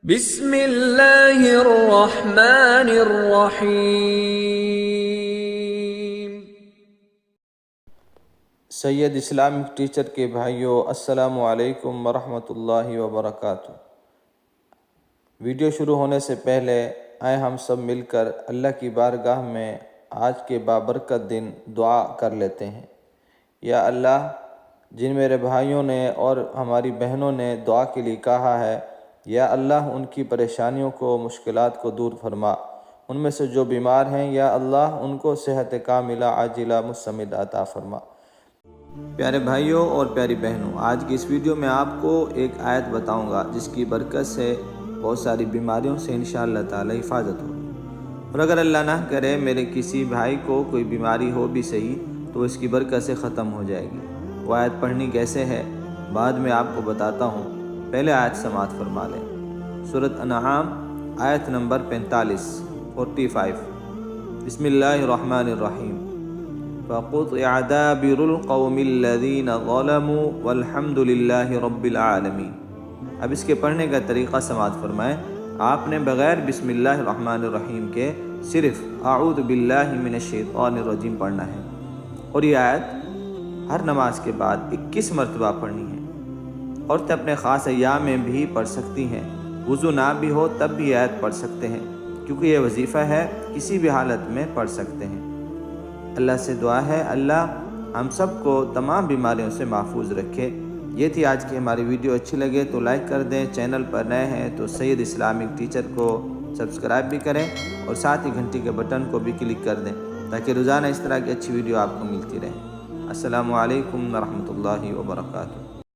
بسم اللہ الرحمن الرحیم۔ سید اسلامک ٹیچر کے بھائیوں، السلام علیکم ورحمۃ اللہ وبرکاتہ۔ ویڈیو شروع ہونے سے پہلے آئے ہم سب مل کر اللہ کی بارگاہ میں آج کے بابرکت دن دعا کر لیتے ہیں۔ یا اللہ، جن میرے بھائیوں نے اور ہماری بہنوں نے دعا کے لیے کہا ہے، یا اللہ ان کی پریشانیوں کو، مشکلات کو دور فرما۔ ان میں سے جو بیمار ہیں، یا اللہ ان کو صحت کاملہ عاجلہ مستمر عطا فرما۔ پیارے بھائیوں اور پیاری بہنوں، آج کی اس ویڈیو میں آپ کو ایک آیت بتاؤں گا جس کی برکت سے بہت ساری بیماریوں سے انشاءاللہ تعالی حفاظت ہوگی، اور اگر اللہ نہ کرے میرے کسی بھائی کو کوئی بیماری ہو بھی صحیح تو اس کی برکت سے ختم ہو جائے گی۔ وہ آیت پڑھنی کیسے ہے بعد میں آپ کو بتاتا ہوں، پہلے آیت سماعت فرما لیں۔ سورۃ انعام آیت نمبر 45 بسم اللہ الرحمن الرحیم۔ فَقُطِعَ دَابِرُ الْقَوْمِ الَّذِينَ ظَلَمُوا وَالْحَمْدُ لِلَّهِ رَبِّ الْعَالَمِينَ۔ اب اس کے پڑھنے کا طریقہ سماعت فرمائیں۔ آپ نے بغیر بسم اللہ الرحمن الرحیم کے صرف اعوذ باللہ من الشیطان الرجیم پڑھنا ہے، اور یہ آیت ہر نماز کے بعد 21 مرتبہ پڑھنی ہے۔ عورتیں اپنے خاص ایام میں بھی پڑھ سکتی ہیں، وضو نہ بھی ہو تب بھی آیت پڑھ سکتے ہیں، کیونکہ یہ وظیفہ ہے، کسی بھی حالت میں پڑھ سکتے ہیں۔ اللہ سے دعا ہے اللہ ہم سب کو تمام بیماریوں سے محفوظ رکھے۔ یہ تھی آج کی ہماری ویڈیو، اچھی لگے تو لائک کر دیں، چینل پر نئے ہیں تو سید اسلامک ٹیچر کو سبسکرائب بھی کریں، اور ساتھ ہی گھنٹی کے بٹن کو بھی کلک کر دیں تاکہ روزانہ اس طرح کی اچھی ویڈیو آپ کو ملتی رہے۔ السلام علیکم ورحمۃ اللہ وبرکاتہ۔